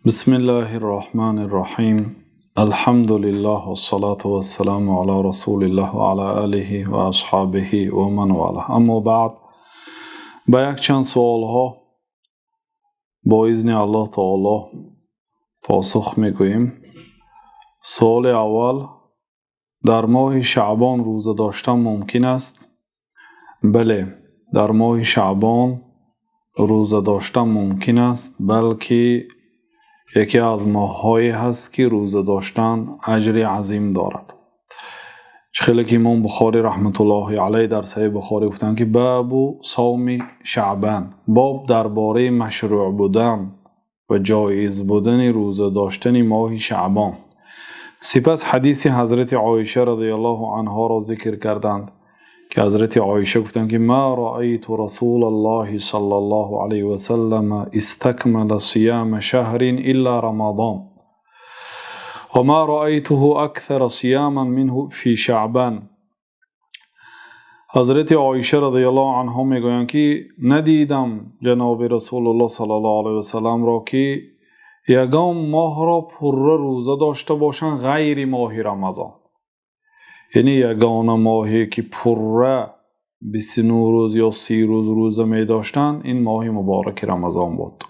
بسم الله الرحمن الرحیم. الحمد لله والصلاة والسلام على رسول الله وعلى آله و اصحابه و من والاه. اما بعد، با یک چند سوال ها با اذن الله تعالی پاسخ میگوییم. سوال اول: در ماه شعبان روزه داشتن ممکن است؟ بله، در ماه شعبان روزه داشتن ممکن است، بلکه یکی از ماه‌هایی هست که روزه داشتن اجر عظیم دارد. خیلی که امام بخاری رحمت الله علیه در صحیح بخاری گفتند که باب صوم شعبان، باب درباره مشروع بودن و جایز بودن روزه داشتن ماه شعبان. سپس حدیث حضرت عایشه رضی الله عنها را ذکر کردند که حضرت عایشه گفتند که ما رأیت رسول الله صلی الله علیه و سلم استکمل صیام شهر الا رمضان و ما رأیته اکثر صیاما منه فی شعبان. حضرت عایشه رضی الله عنها میگویند که ندیدم جناب رسول الله صلی الله علیه و سلم را که یگان ماه را پر روزه داشته باشند غیر ماه رمضان، یعنی یگان ماهی که پر 29 روز یا 30 روز روزه می داشتند این ماه مبارک رمضان بود.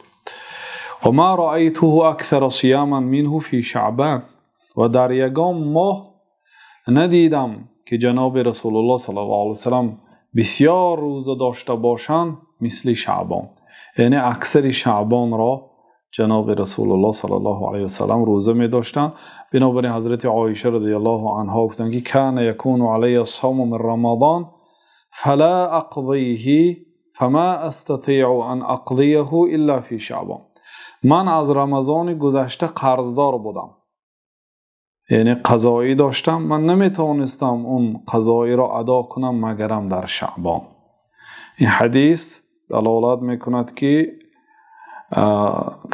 و ما رأیته اکثر صیاما منه فی شعبان، و در یگان ماه ندیدم که جناب رسول الله صلی الله علیه وسلم بسیار روزه داشته باشند مثل شعبان، یعنی اکثر شعبان را جناب رسول الله صلی الله علیه وسلم روزه می داشتند. بنابراین حضرت عایشه رضی الله عنها گفتند که کان یکون علی الصوم من رمضان فلا اقضیه فما استطیع ان اقضیه الا فی شعبان. من از رمضان گذشته قرضدار بودم، یعنی قضایی داشتم، من نمیتوانستم اون قضایی را ادا کنم مگرم در شعبان. این حدیث دلالت میکند که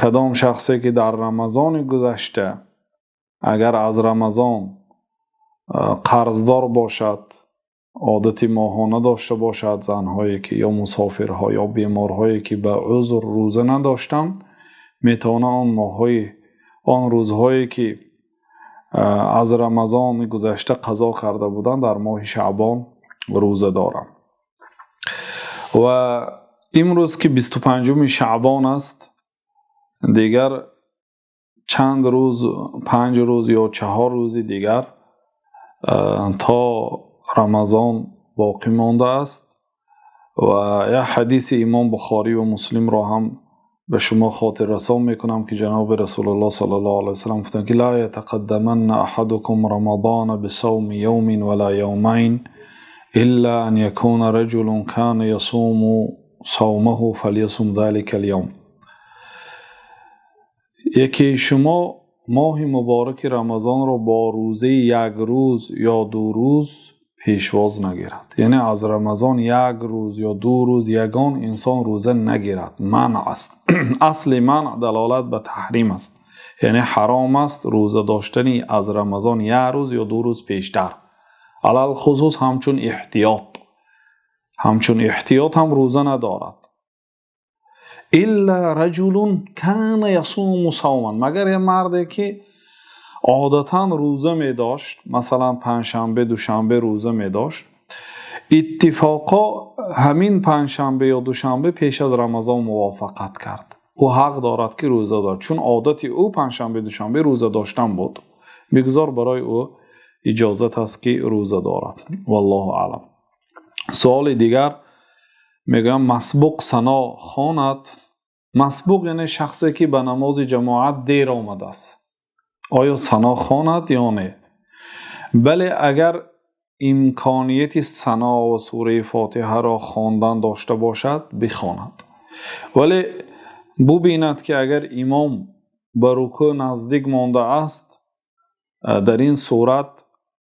کدام شخصی که در رمضان گذشته اگر از رمضان قرضدار باشد، عادت ماهانه داشته باشد، زنهایی که یا مسافرها یا بیمارهایی که به عذر روزه نداشتند، میتونه آن روزهایی که از رمضان گذشته قضا کرده بودند در ماه شعبان روزه دارند. و امروز که 25 شعبان است، دیگر چند روز، 5 روز یا 4 روز دیگر تا رمضان باقی مانده است. و یک حدیث امام بخاری و مسلم را هم به شما خاطر رسان میکنم که جناب رسول الله صلی الله علیه وسلم گفتند که لا یتقدمن احدکم رمضان بصوم یوم ولا یومین الا ان یکون رجل کان یصوم صومه فلیصم ذلك اليوم. یکی شما ماه مبارک رمضان را با روزه یک روز یا 2 روز پیشواز نگیرد، یعنی از رمضان 1 روز یا 2 روز یگان انسان روزه نگیرد، منع است. اصل منع دلالت به تحریم است، یعنی حرام است روزه داشتنی از رمضان 1 روز یا 2 روز پیشتر، علل خصوص همچون احتیاط هم روزه ندارد. الا رجل کان یصوم صوما، مگر یه مردی که عادتا روزه می داشت، مثلا پنجشنبه دوشنبه روزه می داشت، اتفاقا همین پنجشنبه یا دوشنبه پیش از رمضان موافقت کرد، او حق دارد که روزه دارد، چون عادت او پنجشنبه دوشنبه روزه داشتن بود، بگذار برای او اجازت است که روزه دارد. والله اعلم. سوال دیگر میگم مسبوق ثنا خواند. مسبوق یعنی شخصی که به نماز جماعت دیر آمده است، آیا ثنا خواند یا نه؟ بله، اگر امکانیت ثنا و سوره فاتحه را خواندن داشته باشد بخواند، ولی ببیند که اگر امام به رکوع نزدیک مانده است در این صورت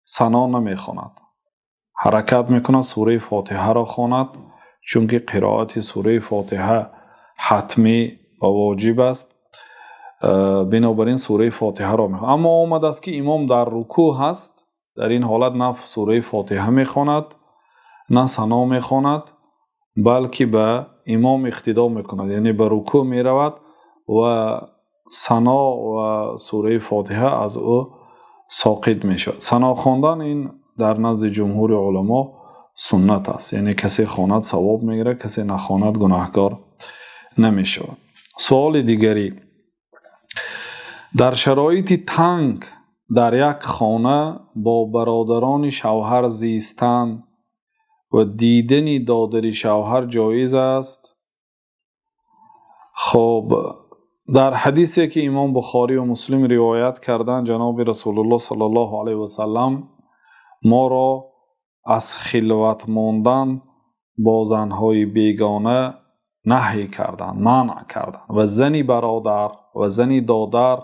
ثنا نمیخواند، حرکت میکند سوره فاتحه را خواند، چون که قرائت سوره فاتحه حتمی و واجب است. بنابراین سوره فاتحه را میخواند. اما آمد است که امام در رکوع هست، در این حالت نه سوره فاتحه میخواند نه ثنا میخواند، بلکه به امام اقتدا میکند، یعنی به رکوع میرود و ثنا و سوره فاتحه از او ساقط می شود. ثنا خواندن این در نزد جمهور علما سنت است، یعنی کسی خواند ثواب میگیره، کسی نخواند گناهکار نمی شود. سوال دیگری، در شرایط تنگ در یک خانه با برادران شوهر زیستن و دیدن دادر شوهر جایز است؟ خب در حدیثی که امام بخاری و مسلم روایت کردن، جناب رسول الله صلی الله علیه و سلم ما را از خلوت ماندن با زنهای بیگانه نهی کردن، منع کردن و زنی برادر و زنی دادر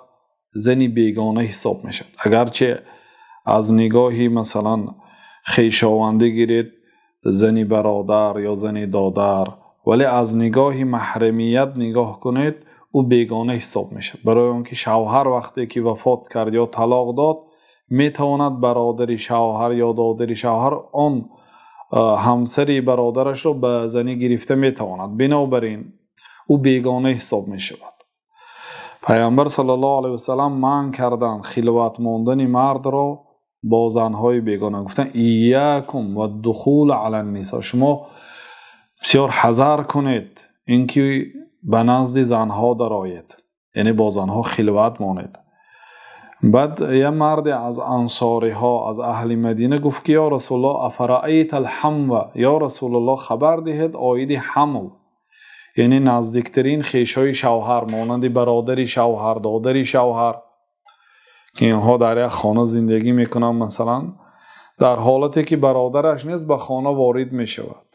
زنی بیگانه حساب می شد. اگرچه از نگاهی مثلا خویشاوندی گیرید زنی برادر یا زنی دادر، ولی از نگاهی محرمیت نگاه کنید او بیگانه حساب می شد، برای آنکه شوهر وقتی که وفات کرد یا طلاق داد می تواند برادر شوهر یا دادر شوهر آن همسری برادرش را به زنی گرفته می تواند، بنابراین او بیگانه حساب می شود. پیامبر صلی الله علیه و سلم منع کردند خلوت ماندن مرد را با زنهای بیگانه، گفتن ایاکم و دخول علی النساء، شما بسیار حذر کنید اینکه به نزد زنها درآیید، یعنی با زنها خلوت مانید. بعد یه مرد از انصاری ها از اهل مدینه گفت که یا رسول الله افرأیت الحمو، یا رسول الله خبر دهید آید حمو، یعنی نزدیکترین خویشای شوهر مانند برادر شوهر، دادر شوهر که اینها در یک خانه زندگی میکنن، مثلا در حالتی که برادرش نیست به خانه وارد میشود،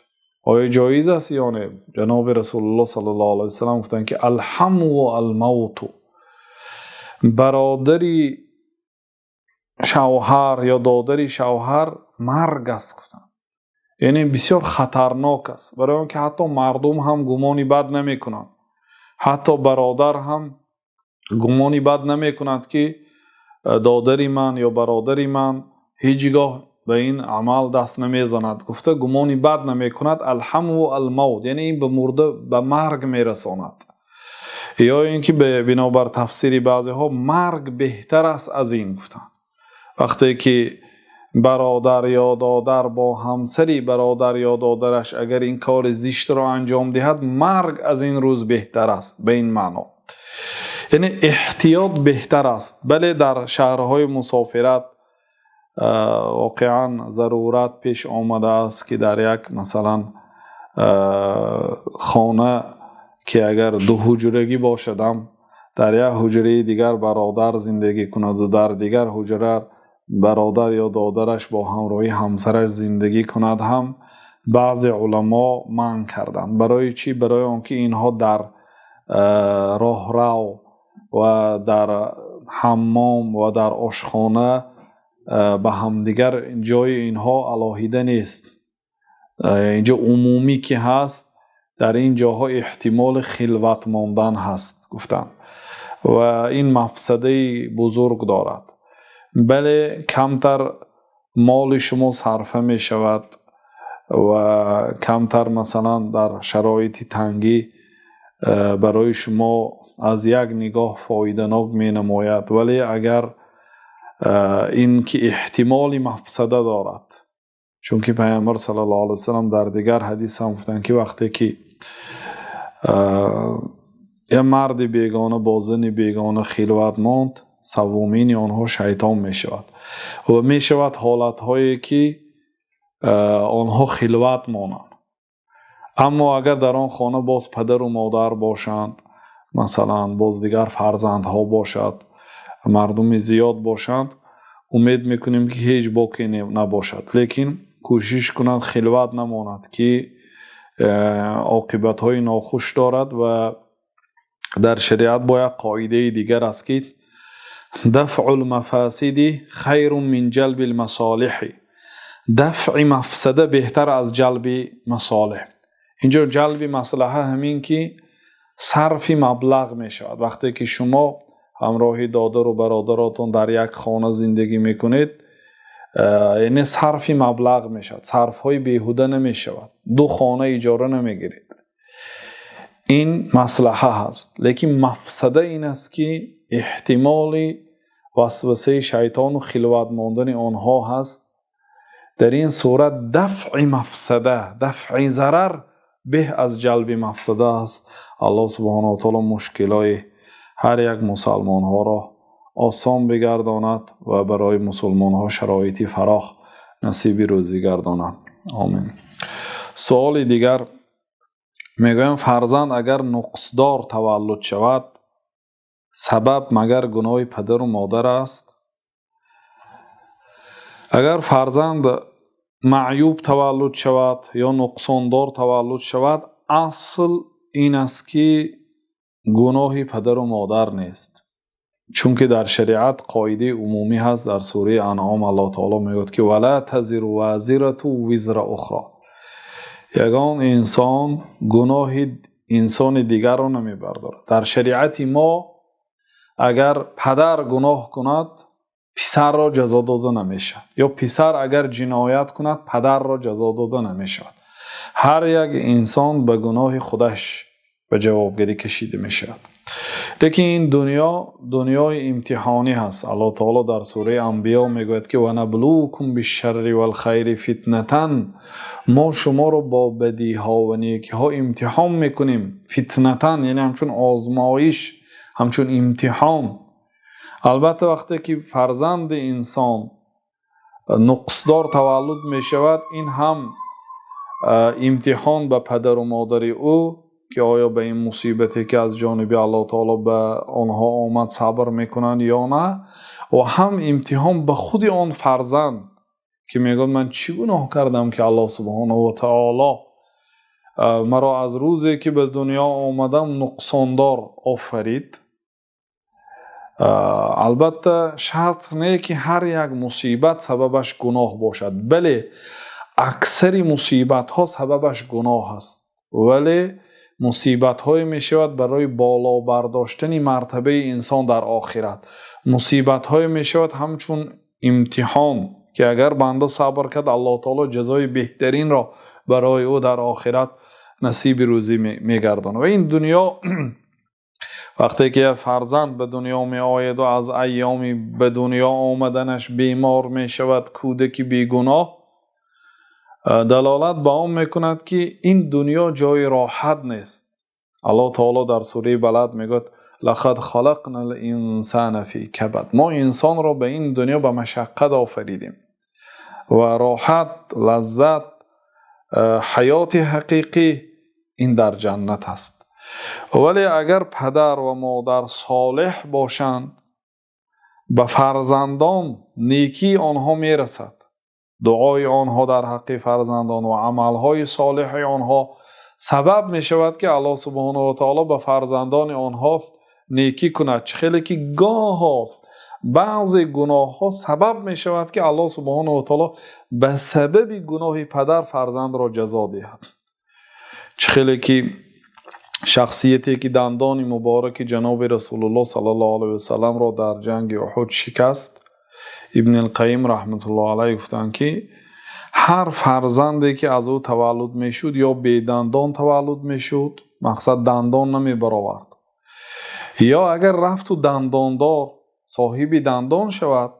آیا جایز است یا نه؟ جناب رسول الله صلی الله علیه و سلم گفتند که الحمو و الموت، برادری شوهر یا دادر شوهر مرگ است گفتند، یعنی بسیار خطرناک است، برای آنکه حتی مردم هم گمانی بد نمی کنند، حتی برادر هم گمانی بد نمی کند که دادری من یا برادری من هیچگاه به این عمل دست نمی زند، گفته گمانی بد نمی کند. الحمو و الموت یعنی این به مرده به مرگ می رساند، یا اینکه به بنابر تفسیری بعضی ها مرگ بهتر است از این گفتند. وقتی که برادر یا دادر با همسری برادر یا دادرش اگر این کار زشت را انجام دهد مرگ از این روز بهتر است، به این معنا یعنی احتیاط بهتر است. بله در شهرهای مسافرت واقعا ضرورت پیش آمده است که در یک مثلا خانه که اگر دو حجرگی باشدم در یک حجره دیگر برادر زندگی کند و در دیگر حجره برادر یا دادرش با همراهی همسرش زندگی کند، هم بعضی علما منع کردند. برای چی؟ برای آنکه اینها در راهرو و در حمام و در آشخانه به همدیگر جای اینها علاهیده نیست، اینجا عمومی که هست در این جاها احتمال خلوت ماندن هست گفتن و این مفسده بزرگ دارد. بله کمتر مال شما صرفه می شود و کمتر مثلا در شرایط تنگی برای شما از یک نگاه فایده‌ناک می نماید، ولی اگر این که احتمال مفسده دارد، چون که پیامبر صلی الله علیه و سلم در دیگر حدیث هم گفتن که وقتی که یه مرد بیگانه با زن بیگانه خلوت ماند سومین آنها شیطان می شود و می شود حالت هایی که آنها خلوت مانند. اما اگر در آن خانه باز پدر و مادر باشند، مثلا باز دیگر فرزند ها باشد، مردم زیاد باشند، امید میکنیم که هیچ باکی نباشد، لیکن کوشش کنند خلوت نماند که عاقبت های ناخوش دارد. و در شریعت با یک قاعده دیگر است که دفع المفاسد خیر من جلب المصالح، دفع مفسده بهتر از جلب مصالح. اینجا جلب مصلحه همین که صرف مبلغ می شود. وقتی که شما همراهی دادر و برادراتون در یک خانه زندگی میکنید، یعنی صرف مبلغ می شود، صرف های بیهوده نمی شود، دو خانه اجاره نمی گیرید. این مصلحه هست. لیکن مفسده این است که احتمال وسوسه شیطان و خلوت ماندن آنها هست. در این صورت دفع مفسده، دفع ضرر به از جلب مفسده است. الله سبحانه و تعالی مشکلات هر یک مسلمان ها را آسان بگرداند و برای مسلمان ها شرایطی فراخ نصیب روزی گرداند. آمین. سوال دیگر میگویم فرزند اگر نقصدار تولد شود سبب مگر گناه پدر و مادر است؟ اگر فرزند معیوب تولد شود یا نقصاندار تولد شود، اصل این است که گناه پدر و مادر نیست، چون که در شریعت قاعده عمومی هست. در سوره انعام الله تعالی میگوید که ولا تزر وازره وزر اخرى، یگان انسان گناه انسان دیگر را نمیبردارد. در شریعت ما اگر پدر گناه کند پسر را جزا داده نمیشه، یا پسر اگر جنایت کند پدر را جزا داده نمیشه. هر یک انسان به گناه خودش به جوابگیری کشیده میشه. لیکن این دنیای امتحانی هست. الله تعالی در سوره انبیا میگوید که ونبلوکم بالشر والخیر فتنه، ما شما رو با بدی ها و نیکی ها امتحان میکنیم. فتنه یعنی همچون آزمایش، همچون امتحان. البته وقتی که فرزند انسان نقصدار تولد می شود، این هم امتحان به پدر و مادر او که آیا به این مصیبتی که از جانب الله تعالی به آنها آمد صبر میکنند یا نه، و هم امتحان به خود آن فرزند که میگوید من چی گناه کردم که الله سبحانه و تعالی مرا از روزی که به دنیا آمدم نقصاندار آفرید. البته شرط نه که هر یک مصیبت سببش گناه باشد، بله اکثر مصیبت ها سببش گناه است، ولی مصیبت های می شود برای بالا برداشتن مرتبه انسان در آخرت. مصیبت های می شود همچون امتحان که اگر بنده صبر کرد الله تعالی جزای بهترین را برای او در آخرت نصیب روزی می گرداند. و این دنیا وقتی که فرزند به دنیا می آید و از ایامی به دنیا آمدنش بیمار می شود، کودکی بیگناه، دلالت به آن می کند که این دنیا جای راحت نیست. الله تعالی در سوره بلد می گوید لقد خلقنا الانسان فی کبد، ما انسان را به این دنیا به مشقت آفریدیم و راحت، لذت، حیات حقیقی این در جنت است. ولی اگر پدر و مادر صالح باشند به فرزندان نیکی آنها میرسد. دعای آنها در حق فرزندان و عملهای صالح آنها سبب می شود که الله سبحانه و تعالی به فرزندان آنها نیکی کند. خیلی که گاه بعضی گناه ها سبب می شود که الله سبحانه و تعالی به سبب گناه پدر فرزند را جزا دهد. خیلی که شخصیتی که دندان مبارک جناب رسول الله صلی الله علیه و سلم را در جنگ احد شکست، ابن القیم رحمت الله علیه گفتند که هر فرزندی که از او تولد میشد یا بی دندان تولد میشد، مقصد دندان نمی برآورد، یا اگر رفت و دنداندار صاحب دندان شود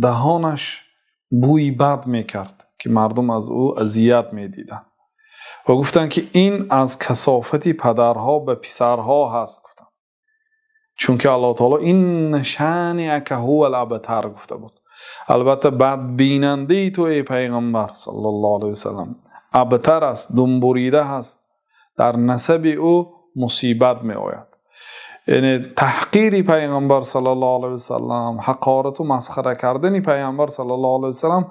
دهانش بوی بد میکرد که مردم از او اذیت میدیدند و گفتند که این از کثافت پدرها به پسرها هست. گفتند چون که الله تعالی این شأنک هو الابتر گفته بود. البته بد بیننده تو ای پیغمبر صلی الله علیه و سلم ابتر است، دنبریده هست، در نسب او مصیبت می آید. یعنی تحقیر پیغمبر صلی الله علیه و سلم، حقارت و مسخره کردن پیغمبر صلی الله علیه و سلم،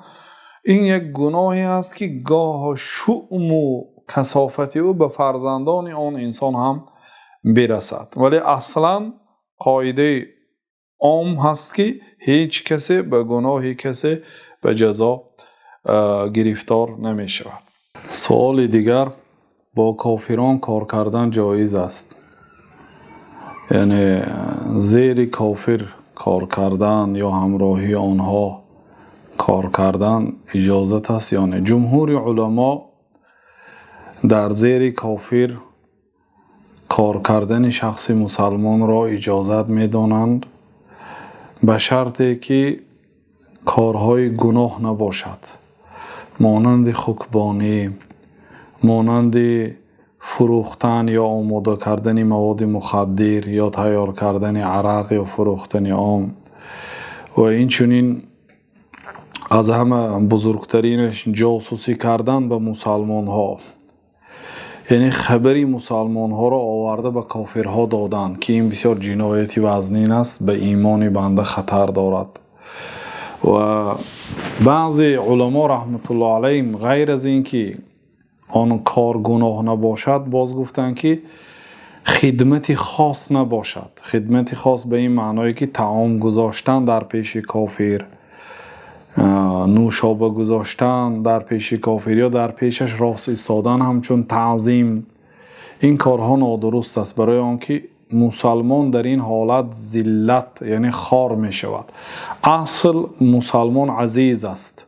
این یک گناهی است که گاه شؤم و کثافت او به فرزندان آن انسان هم برسد. ولی اصلا قاعده عام هست که هیچ کسی به گناه کسی به جزا گرفتار نمی شود. سوال دیگر، با کافران کار کردن جایز است؟ یعنی زیر کافر کار کردن یا همراهی آنها کار کردن اجازت است یا نه؟ جمهور علما در زیر کافر کار کردن شخص مسلمان را اجازت می‌دانند به شرطی که کارهای گناه نباشد، مانند خوکبانی، مانند فروختن یا آماده کردن مواد مخدر یا تیار کردن عرق یا فروختن آم. و این چنین از همه بزرگترینش جاسوسی کردن به مسلمان ها، یعنی خبری مسلمان ها را آورده به کافرها دادن که این بسیار جنایتی وزنین است، به ایمان بنده خطر دارد. و بعضی علما رحمت الله علیهم غیر از این که آن کار گناه نباشد، باز گفتن که خدمت خاص نباشد. خدمت خاص به این معنایی که طعام گذاشتن در پیش کافر، نوشابه گذاشتن در پیش کافر یا در پیشش راست ایستادن همچون تعظیم، این کارها نادرست است، برای آنکه مسلمان در این حالت ذلت یعنی خوار می شود. اصل مسلمان عزیز است.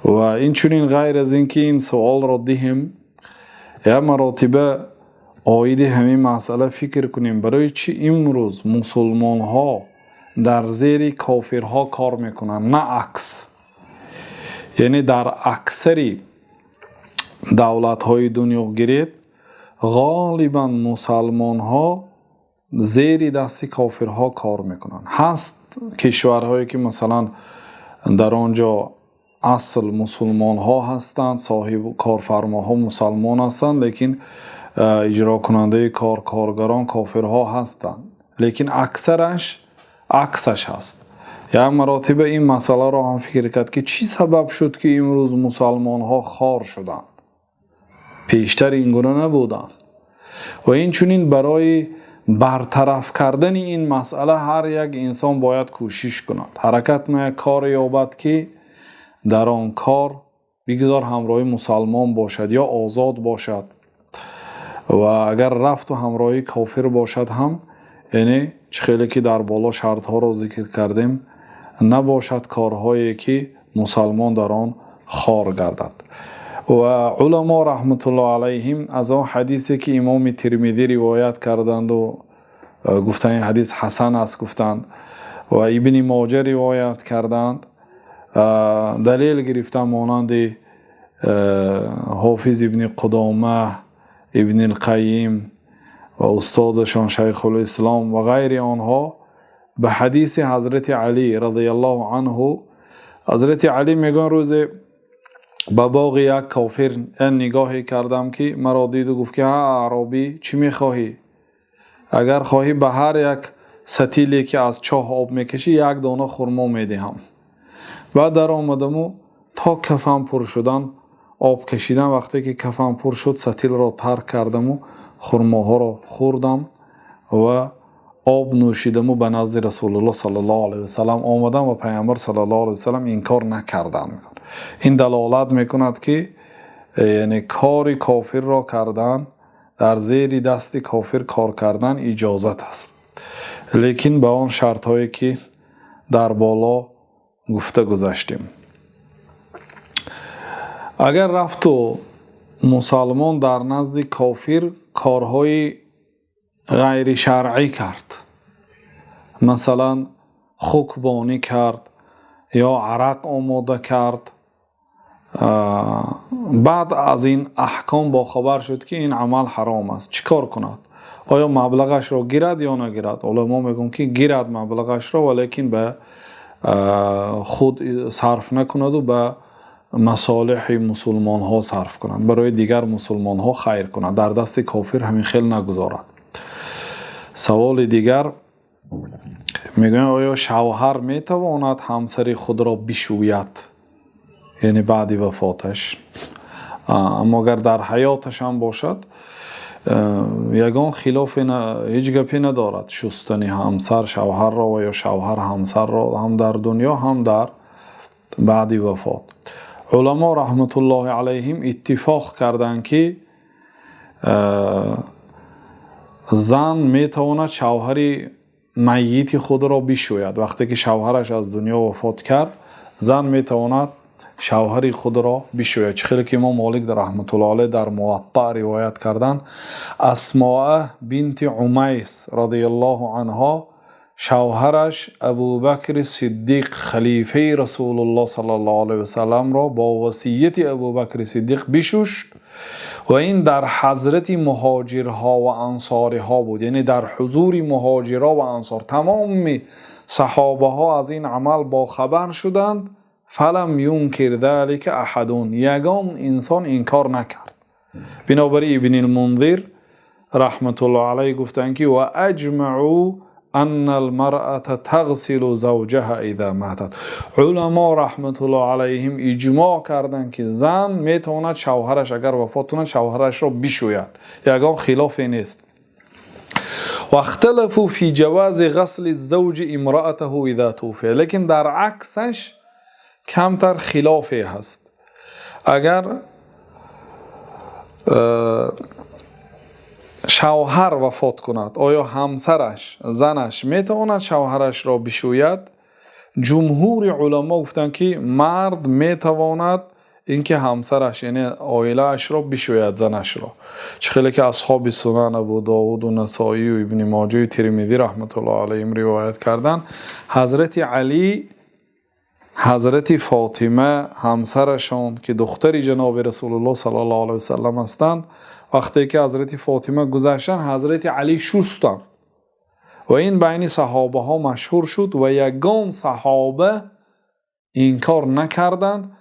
و این چنین غیر از این که این سوال را دهیم یا مراتبه آید همین مسئله فکر کنیم، برای چی امروز مسلمان ها در زیر کافرها کار میکنن نه عکس؟ یعنی در اکثری دولت های دنیا گرید غالبا مسلمان ها زیر دست کافرها کار میکنن. هست کشورهایی که مثلا در آنجا اصل مسلمان ها هستند، صاحب کارفرماها مسلمان هستند، لیکن اجرا کننده کارگران کافرها هستند، لیکن اکثرش عکسش هست. یا مراتب این مسئله را هم فکر کرد که چی سبب شد که امروز مسلمان ها خوار شدند؟ پیشتر این گونه نبودند. و این چنین برای برطرف کردن این مسئله هر یک انسان باید کوشش کند، حرکت ما یک کار یابد که در آن کار بگذار همراه مسلمان باشد یا آزاد باشد، و اگر رفت و همراهی کافر باشد هم، یعنی خیلی که در بالا شرط ها را ذکر کردیم، نباشد کارهایی که مسلمان در آن خوار گردد. و علما رحمت الله علیهم از آن حدیثی که امام ترمذی روایت کردند و گفتند این حدیث حسن است گفتند، و ابن ماجه روایت کردند، دلیل گرفتن مانند حافظ ابن قدامه، ابن القیم و استادشان شیخ الاسلام و غیر آنها به حدیث حضرت علی رضی الله عنه. حضرت علی میگن روز به باغ یک کافر نگاهی کردم که مرا دید و گفت که ها عربی چی میخواهی؟ اگر خواهی به هر یک ستیلی که از چاه آب میکشی یک دانه خرما میدهم. بعد در آمدم و تا کفم پر شدن آب کشیدم. وقتی که کفم پر شد ستیل را ترک کردم و خرماها را خوردم و آب نوشیدم و به نزد رسول الله صلی الله علیه و سلم آمدم و پیامبر صلی الله علیه و سلم این کار نکردند. این دلالت میکند که یعنی کار کافر را کردن، در زیر دست کافر کار کردن اجازت است، لیکن به آن شرط هایی که در بالا گفته گذاشتیم. اگر رفت و مسلمان در نزد کافر کارهای غیر شرعی کرد، مثلا خوکبانی کرد یا عرق آماده کرد، بعد از این احکام با خبر شد که این عمل حرام است، چی کار کند؟ آیا مبلغش را گیرد یا نگیرد؟ علما میگن که گیرد مبلغش را، ولیکن به خود صرف نکند و به مصالح مسلمان ها صرف کند، برای دیگر مسلمان ها خیر کند، در دست کافر همین خیل نگذارد. سوال دیگر میگن آیا شوهر میتواند همسر خود را بشوید، یعنی بعد وفاتش، اما اگر در حیاتش هم باشد یگان خلاف هیچ گپی ندارد شستن همسر شوهر را و یا شوهر همسر را، هم در دنیا هم در بعد وفات. علما رحمت الله علیهم اتفاق کردند که زن میتواند شوهر میت خود را بشوید. وقتی که شوهرش از دنیا وفات کرد، زن میتواند شوهر خود را بشوید. خیلی که امام مالک در رحمت الله علیه در موطأ روایت کردن اسماء بنت عمیس رضی الله عنها شوهرش ابوبکر صدیق خلیفه رسول الله صلی الله علیه و سلم را با وصیت ابوبکر صدیق بشوشت و این در حضرت مهاجرها و انصارها بود، یعنی در حضور مهاجرها و انصار. تمام صحابه ها از این عمل با خبر شدند. فلم ینکر ذلک احد، یگان انسان انکار نکرد. بنابراین ابن المنذر رحمت الله علیه گفتند که و اجمعوا ان المرأة تغسل زوجها اذا ماتت. علما رحمت الله علیهم اجماع کردند که زن میتواند شوهرش اگر وفات کند شوهرش را بشوید، یگان خلافی نیست. و اختلفوا فی جواز غسل الزوج امرأته اذا توفی، لیکن در عکسش کمتر خلافی هست. اگر شوهر وفات کند آیا همسرش زنش میتواند شوهرش را بشوید؟ جمهور علما گفتند که مرد میتواند اینکه همسرش یعنی عائله اش را بشوید، زنش را. خیلی که اصحاب سنن ابو داود و نسائی و ابن ماجه و ترمذی رحمت الله علیهم روایت کردند حضرت علی حضرت فاطمه همسرشان که دختر جناب رسول الله صلی الله علیه و سلم هستند، وقتی که حضرت فاطمه گذشتن حضرت علی شستند و این بین صحابه ها مشهور شد و یگان صحابه انکار نکردند.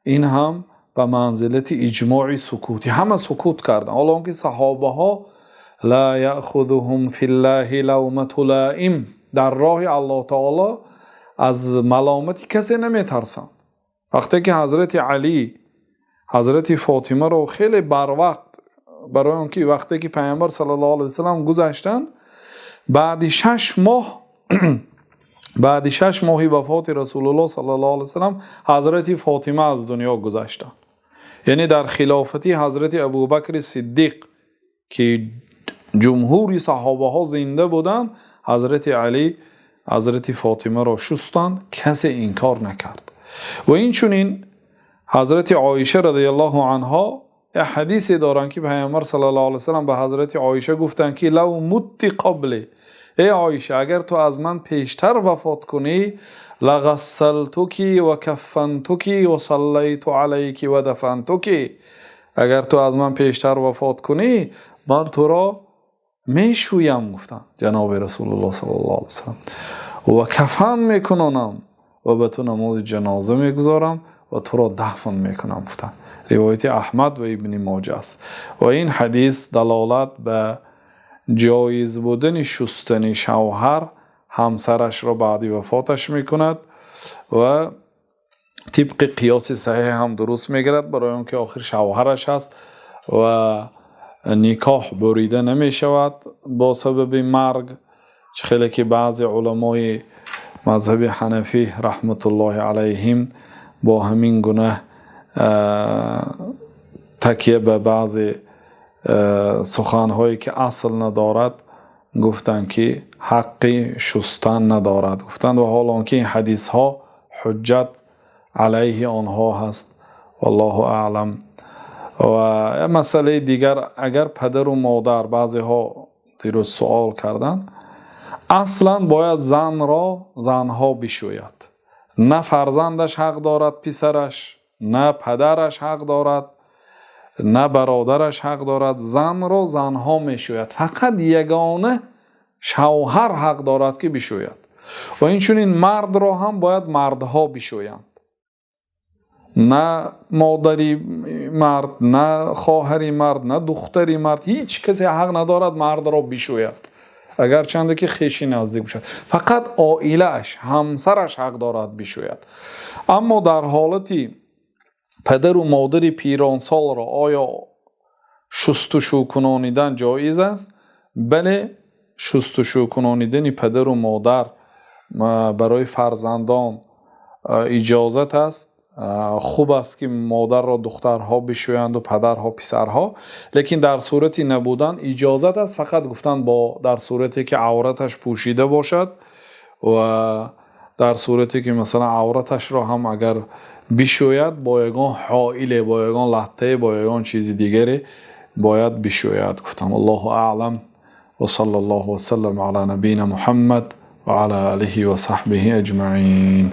این هم به منزلت اجماع سکوتی، همه سکوت کردند، حالا که صحابه ها لا یأخذهم فی الله لومة لائم، در راه الله تعالی از ملامت کسی نمیترسند. وقتی که حضرت علی حضرت فاطمه رو خیلی بر وقت، برای اونکه وقتی که پیامبر صلی الله علیه و سلم گذشتن بعد 6 ماه بعد 6 ماهی وفات رسول الله صلی الله علیه و سلم حضرت فاطمه از دنیا گذشتن، یعنی در خلافتی حضرت ابوبکر صدیق که جمهوری صحابه ها زنده بودند، حضرت علی حضرت فاطمه را شستند، کسی انکار نکرد. و این چونین حضرت عایشه رضی الله عنها حدیثی دارند که پیامبر صلی الله علیه و سلم به حضرت عایشه گفتند که لو مت قبل، ای عایشه اگر تو از من پیشتر وفات کنی لغسلتکی و کفنتکی و صلیت علیک و دفنتکی، اگر تو از من پیشتر وفات کنی من تو را میشویم، گفتن جناب رسول الله صلی الله علیه و سلم، و کفن میکنم و به تو نماز جنازه میگذارم و تو را دفن میکنم، گفتن. روایت احمد و ابن ماجه است و این حدیث دلالت به جایز بودن شستن شوهر همسرش را بعد وفاتش میکند و طبق قیاس صحیح هم درست میگیرد، برای اون که آخر شوهرش هست و نکاح بریده نمی شود با سبب مرگ. خیلی که بعض علمای مذهب حنفی رحمت الله علیهم با همین گونه تکیه به بعض سخنهایی که اصل ندارد گفتند که حقی شستن ندارد، گفتند و حالا که این حدیث ها حجت علیه آنها هست، والله اعلم. و مسئله دیگر، اگر پدر و مادر، بعضی ها دیروز سوال کردن، اصلا باید زنها بشوید، نه فرزندش حق دارد پسرش، نه پدرش حق دارد، نه برادرش حق دارد، زنها میشوید، فقط یگانه شوهر حق دارد که بشوید. و این چون این مرد را هم باید مردها بشویند، نه مادری مرد، نه خواهری مرد، نه دختری مرد، هیچ کسی حق ندارد مرد را بشوید اگر چنده که خویشی نزدیک باشد، فقط عائله‌اش همسرش حق دارد بشوید. اما در حالتی پدر و مادر پیرانسال را آیا شستشو کنانیدن جایز است؟ بله، شستشو کنانیدن پدر و مادر برای فرزندان اجازت است. خوب است که مادر را دخترها بشویند و پدرها پسرها، لیکن در صورتی نبودن اجازت است، فقط گفتن در صورتی که عورتش پوشیده باشد و در صورتی که مثلا عورتش را هم اگر بشوید با یگان حائل، با یگان لطه، با یگان چیز دیگری باید بشوید. گفتم الله اعلم و صلی الله وسلم علی نبینا محمد و علی آله و صحبه اجمعین.